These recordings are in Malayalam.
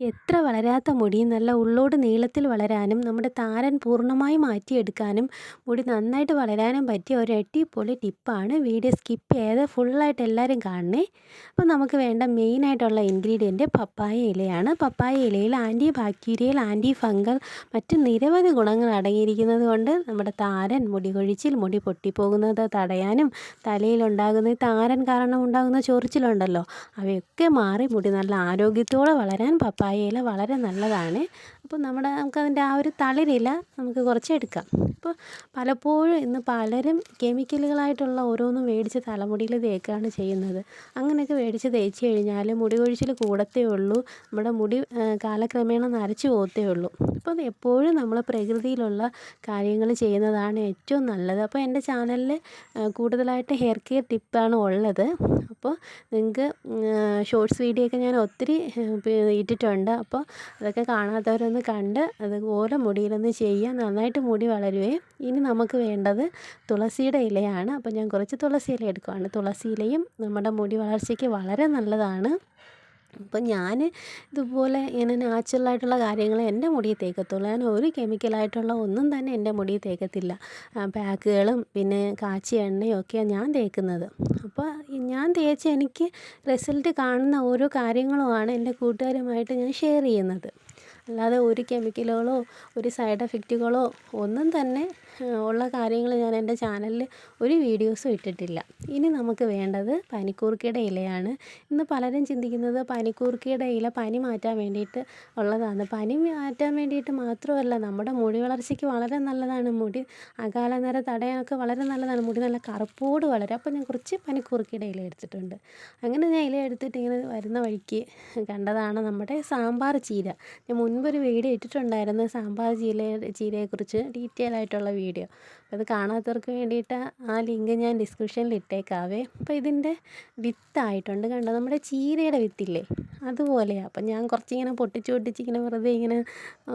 എത്ര വളരാത്ത മുടി നല്ല ഉള്ളോട് നീളത്തിൽ വളരാനും നമ്മുടെ താരൻ പൂർണ്ണമായി മാറ്റിയെടുക്കാനും മുടി നന്നായിട്ട് വളരാനും പറ്റിയ ഒരു അടിപൊളി ടിപ്പാണ്. വീഡിയോ സ്കിപ്പ് ചെയ്യാതെ ഫുള്ളായിട്ട് എല്ലാവരും കാണണേ. അപ്പോൾ നമുക്ക് വേണ്ട മെയിനായിട്ടുള്ള ഇൻഗ്രീഡിയൻറ്റ് പപ്പായ ഇലയാണ്. പപ്പായ ഇലയിൽ ആൻറ്റി ബാക്ടീരിയൽ, ആൻറ്റി ഫംഗൽ മറ്റ് നിരവധി ഗുണങ്ങൾ അടങ്ങിയിരിക്കുന്നത് കൊണ്ട് നമ്മുടെ താരൻ, മുടി കൊഴിച്ചിൽ, മുടി പൊട്ടിപ്പോകുന്നത് തടയാനും തലയിലുണ്ടാകുന്ന താരൻ കാരണം ഉണ്ടാകുന്ന ചൊറിച്ചിലുണ്ടല്ലോ അവയൊക്കെ മാറി മുടി നല്ല ആരോഗ്യത്തോടെ വളരാൻ പപ്പായ ഇല വളരെ നല്ലതാണ്. അപ്പോൾ നമുക്കതിൻ്റെ ആ ഒരു തളിരില നമുക്ക് കുറച്ച് എടുക്കാം. ഇപ്പോൾ പലപ്പോഴും ഇന്ന് പലരും കെമിക്കലുകളായിട്ടുള്ള ഓരോന്നും മേടിച്ച് തലമുടിയിൽ തേക്കുകയാണ് ചെയ്യുന്നത്. അങ്ങനെയൊക്കെ മേടിച്ച് തേച്ച് കഴിഞ്ഞാൽ മുടി കൊഴിച്ചിൽ കൂടത്തേ ഉള്ളൂ, നമ്മുടെ മുടി കാലക്രമേണ നരച്ചു പോകത്തേ ഉള്ളൂ. അപ്പോൾ അത് എപ്പോഴും നമ്മൾ പ്രകൃതിയിലുള്ള കാര്യങ്ങൾ ചെയ്യുന്നതാണ് ഏറ്റവും നല്ലത്. അപ്പോൾ എൻ്റെ ചാനലിൽ കൂടുതലായിട്ട് ഹെയർ കെയർ ടിപ്പാണ് ഉള്ളത്. അപ്പോൾ നിങ്ങൾക്ക് ഷോർട്സ് വീഡിയോ ഒക്കെ ഞാൻ ഒത്തിരി ഇട്ടിട്ടുണ്ട്. അപ്പോൾ അതൊക്കെ കാണാത്തവരൊന്ന് കണ്ട് അതുപോലെ മുടിയിലൊന്ന് ചെയ്യുക, നന്നായിട്ട് മുടി വളരുവേ. ഇനി നമുക്ക് വേണ്ടത് തുളസിയുടെ ഇലയാണ്. അപ്പോൾ ഞാൻ കുറച്ച് തുളസി ഇല എടുക്കുകയാണ്. തുളസി ഇലയും നമ്മുടെ മുടി വളർച്ചയ്ക്ക് വളരെ നല്ലതാണ്. അപ്പം ഞാൻ ഇതുപോലെ ഇങ്ങനെ നാച്ചുറലായിട്ടുള്ള കാര്യങ്ങൾ എൻ്റെ മുടിയിൽ തേക്കത്തുള്ളൂ. ഞാൻ ഒരു കെമിക്കലായിട്ടുള്ള ഒന്നും തന്നെ എൻ്റെ മുടിയിൽ തേക്കത്തില്ല. പാക്കുകളും പിന്നെ കാച്ചിയ എണ്ണയും ഒക്കെയാണ് ഞാൻ തേക്കുന്നത്. അപ്പോൾ ഞാൻ തേച്ച് എനിക്ക് റിസൾട്ട് കാണുന്ന ഓരോ കാര്യങ്ങളുമാണ് എൻ്റെ കൂട്ടുകാരുമായിട്ട് ഞാൻ ഷെയർ ചെയ്യുന്നത്. അല്ലാതെ ഒരു കെമിക്കലുകളോ ഒരു സൈഡ് എഫക്റ്റുകളോ ഒന്നും തന്നെ ഉള്ള കാര്യങ്ങൾ ഞാൻ എൻ്റെ ചാനലിൽ ഒരു വീഡിയോസും ഇട്ടിട്ടില്ല. ഇനി നമുക്ക് വേണ്ടത് പനിക്കൂർക്കയുടെ ഇലയാണ്. ഇന്ന് പലരും ചിന്തിക്കുന്നത് പനിക്കൂർക്കയുടെ ഇല പനി മാറ്റാൻ വേണ്ടിയിട്ട് ഉള്ളതാണ്. പനി മാറ്റാൻ വേണ്ടിയിട്ട് മാത്രമല്ല, നമ്മുടെ മുടി വളർച്ചയ്ക്ക് വളരെ നല്ലതാണ്. മുടി അകാലനര തടയാനൊക്കെ വളരെ നല്ലതാണ്. മുടി നല്ല കറുപ്പോട് വളരും. അപ്പോൾ ഞാൻ കുറച്ച് പനിക്കൂർക്കയുടെ ഇല എടുത്തിട്ടുണ്ട്. അങ്ങനെ ഞാൻ ഇല എടുത്തിട്ട് ഇങ്ങനെ വരുന്ന വഴിക്ക് കണ്ടതാണ് നമ്മുടെ സാമ്പാർ ചീര. ഞാൻ മുൻപൊരു വീഡിയോ ഇട്ടിട്ടുണ്ടായിരുന്നു സാമ്പാർ ചീരയെക്കുറിച്ച് ഡീറ്റെയിൽ ആയിട്ടുള്ള വീഡിയോ. അപ്പോൾ അത് കാണാത്തവർക്ക് വേണ്ടിയിട്ട് ആ ലിങ്ക് ഞാൻ ഡിസ്ക്രിപ്ഷനിൽ ഇട്ടേക്കാവേ. അപ്പോൾ ഇതിൻ്റെ വിത്തായിട്ടുണ്ട്, കണ്ടോ, നമ്മുടെ ചീരയുടെ വിത്തില്ലേ അതുപോലെയാണ്. അപ്പം ഞാൻ കുറച്ചിങ്ങനെ പൊട്ടിച്ച് ഇങ്ങനെ വെറുതെ ഇങ്ങനെ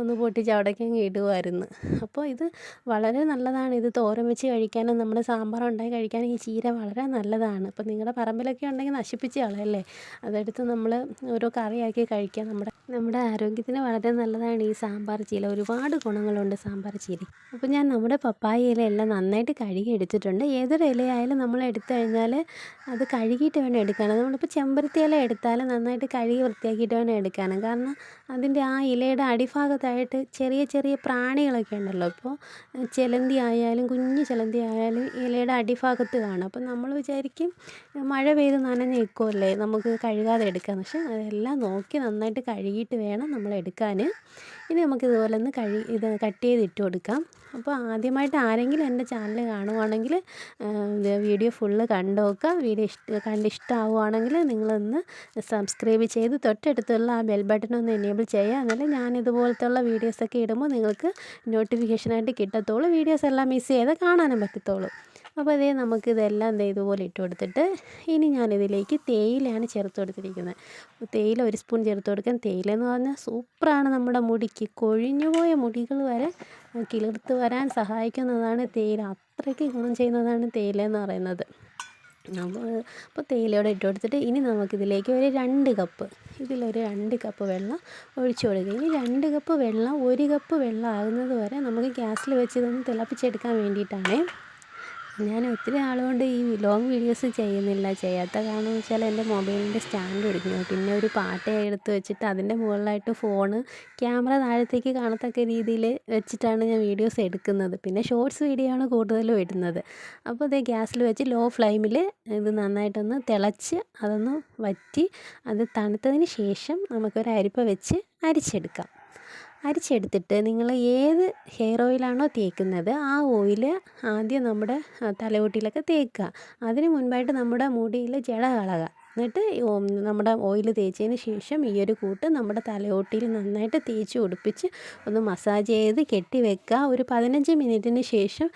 ഒന്ന് പൊട്ടിച്ച് അവിടേക്ക് അങ്ങ് ഇടുമായിരുന്നു. അപ്പോൾ ഇത് വളരെ നല്ലതാണ്. ഇത് തോരൻ വെച്ച് കഴിക്കാനും നമ്മുടെ സാമ്പാർ ഉണ്ടാക്കി കഴിക്കാനും ഈ ചീര വളരെ നല്ലതാണ്. അപ്പോൾ നിങ്ങളുടെ പറമ്പിലൊക്കെ ഉണ്ടെങ്കിൽ നശിപ്പിച്ച് കളയല്ലേ, അതെടുത്ത് നമ്മൾ ഓരോ കറിയാക്കി കഴിക്കാം. നമ്മുടെ ആരോഗ്യത്തിന് വളരെ നല്ലതാണ് ഈ സാമ്പാർ ചീര. ഒരുപാട് ഗുണങ്ങളുണ്ട് സാമ്പാർ ചീര. അപ്പോൾ ഞാൻ നമ്മുടെ പപ്പായ ഇലയെല്ലാം നന്നായിട്ട് കഴുകി എടുത്തിട്ടുണ്ട്. ഏതൊരു ഇലയായാലും നമ്മൾ എടുത്തു കഴിഞ്ഞാൽ അത് കഴുകിയിട്ട് വേണം എടുക്കാൻ. നമ്മളിപ്പോൾ ചെമ്പരത്തി ഇല എടുത്താൽ നന്നായിട്ട് കഴുകി വൃത്തിയാക്കിയിട്ട് വേണം എടുക്കാൻ. കാരണം അതിൻ്റെ ആ ഇലയുടെ അടിഭാഗത്തായിട്ട് ചെറിയ ചെറിയ പ്രാണികളൊക്കെ ഉണ്ടല്ലോ. ഇപ്പോൾ ചിലന്തി ആയാലും കുഞ്ഞു ചിലന്തി ആയാലും ഇലയുടെ അടിഭാഗത്ത് കാണും. അപ്പം നമ്മൾ വിചാരിക്കും മഴ പെയ്ത് നനഞ്ഞ് നിൽക്കുമല്ലേ നമുക്ക് കഴുകാതെ എടുക്കാം. പക്ഷേ അതെല്ലാം നോക്കി നന്നായിട്ട് കഴുകിയിട്ട് വേണം നമ്മൾ എടുക്കാൻ. ഇനി നമുക്കിതുപോലെ ഒന്ന് ഇത് കട്ട് ചെയ്ത് ഇട്ട് കൊടുക്കാം. അപ്പോൾ ആദ്യമായിട്ട് ആരെങ്കിലും എൻ്റെ ചാനൽ കാണുവാണെങ്കിൽ വീഡിയോ ഫുള്ള് കണ്ടു നോക്കുക. വീഡിയോ ഇഷ്ടമാവുകയാണെങ്കിൽ നിങ്ങളൊന്ന് സബ്സ്ക്രൈബ് ചെയ്ത് തൊട്ടടുത്തുള്ള ആ ബെൽ ബട്ടൺ ഒന്ന് എനേബിൾ ചെയ്യുക. എന്നാലും ഞാൻ ഇതുപോലത്തുള്ള വീഡിയോസൊക്കെ ഇടുമ്പോൾ നിങ്ങൾക്ക് നോട്ടിഫിക്കേഷനായിട്ട് കിട്ടത്തുള്ളൂ. വീഡിയോസ് എല്ലാം മിസ് ചെയ്ത് കാണാനും പറ്റത്തുള്ളൂ. അപ്പോൾ അതേ നമുക്കിതെല്ലാം ഇതുപോലെ ഇട്ട് കൊടുത്തിട്ട് ഇനി ഞാനിതിലേക്ക് തേയിലയാണ് ചേർത്ത് കൊടുത്തിരിക്കുന്നത്. അപ്പോൾ തേയില 1 സ്പൂൺ ചേർത്ത് കൊടുക്കാം. തേയില എന്ന് പറഞ്ഞാൽ സൂപ്പറാണ്. നമ്മുടെ മുടിക്ക് കൊഴിഞ്ഞുപോയ മുടികൾ വരെ കിളിർത്ത് വരാൻ സഹായിക്കുന്നതാണ് തേയില. അത്രയ്ക്ക് ഗുണം ചെയ്യുന്നതാണ് തേയില എന്ന് പറയുന്നത്. അപ്പോൾ തേയിലയോടെ ഇട്ട് കൊടുത്തിട്ട് ഇനി നമുക്കിതിലേക്ക് ഒരു 2 കപ്പ്, ഇതിലൊരു 2 കപ്പ് വെള്ളം ഒഴിച്ചു കൊടുക്കുക. ഇനി 2 കപ്പ് വെള്ളം 1 കപ്പ് വെള്ളം ആകുന്നത് വരെ നമുക്ക് ഗ്യാസിൽ വെച്ച് ഇതൊന്ന് തിളപ്പിച്ചെടുക്കാൻ വേണ്ടിയിട്ടാണ്. ഞാൻ ഒത്തിരി നാളുകൊണ്ട് ഈ ലോങ് വീഡിയോസ് ചെയ്യുന്നില്ല. ചെയ്യാത്ത കാരണം എന്ന് വെച്ചാൽ എൻ്റെ മൊബൈലിൻ്റെ സ്റ്റാൻഡ് ഒടിഞ്ഞു. പിന്നെ ഒരു പാട്ട എടുത്ത് വെച്ചിട്ട് അതിൻ്റെ മുകളിലായിട്ട് ക്യാമറ താഴത്തേക്ക് കാണത്തക്ക രീതിയിൽ വെച്ചിട്ടാണ് ഞാൻ വീഡിയോസ് എടുക്കുന്നത്. പിന്നെ ഷോർട്സ് വീഡിയോ ആണ് കൂടുതലും ഇടുന്നത്. അപ്പോൾ ഇത് ഗ്യാസിൽ വെച്ച് ലോ ഫ്ലെയിമിൽ ഇത് നന്നായിട്ടൊന്ന് തിളച്ച് അതൊന്ന് വറ്റി അത് തണുത്തതിന് ശേഷം നമുക്കൊരു അരിപ്പ വെച്ച് അരിച്ചെടുത്തിട്ട് നിങ്ങൾ ഏത് ഹെയർ ഓയിലാണോ തേക്കുന്നത് ആ ഓയിൽ ആദ്യം നമ്മുടെ തലയോട്ടിയിലൊക്കെ തേക്കുക. അതിന് മുൻപായിട്ട് നമ്മുടെ മുടിയിൽ ജട കളയുക. എന്നിട്ട് നമ്മുടെ ഓയിൽ തേച്ചതിന് ശേഷം ഈ ഒരു കൂട്ട് നമ്മുടെ തലയോട്ടിയിൽ നന്നായിട്ട് തേച്ച് പിടിപ്പിച്ച് ഒന്ന് മസാജ് ചെയ്ത് കെട്ടി വെക്കുക. ഒരു 15 മിനിറ്റിന് ശേഷം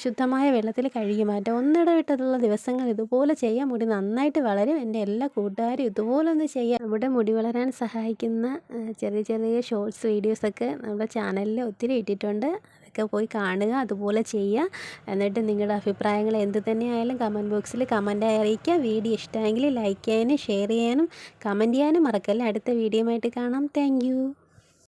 ശുദ്ധമായ വെള്ളത്തിൽ കഴുകി മാറ്റുക. ഒന്നിടവിട്ടുള്ള ദിവസങ്ങൾ ഇതുപോലെ ചെയ്യാൻ മുടി നന്നായിട്ട് വളരും. എൻ്റെ എല്ലാ കൂട്ടുകാരും ഇതുപോലെ ഒന്ന് ചെയ്യുക. നമ്മുടെ മുടി വളരാൻ സഹായിക്കുന്ന ചെറിയ ചെറിയ ഷോർട്സ് വീഡിയോസൊക്കെ നമ്മുടെ ചാനലിൽ ഒത്തിരി ഇട്ടിട്ടുണ്ട്. അതൊക്കെ പോയി കാണുക, അതുപോലെ ചെയ്യുക. എന്നിട്ട് നിങ്ങളുടെ അഭിപ്രായങ്ങൾ എന്ത് തന്നെയായാലും കമൻറ്റ് ബോക്സിൽ കമൻറ്റായി അറിയിക്കുക. വീഡിയോ ഇഷ്ടമെങ്കിൽ ലൈക്ക് ചെയ്യാനും ഷെയർ ചെയ്യാനും കമൻറ്റ് ചെയ്യാനും മറക്കല്ലേ. അടുത്ത വീഡിയോയുമായിട്ട് കാണാം. Thank you.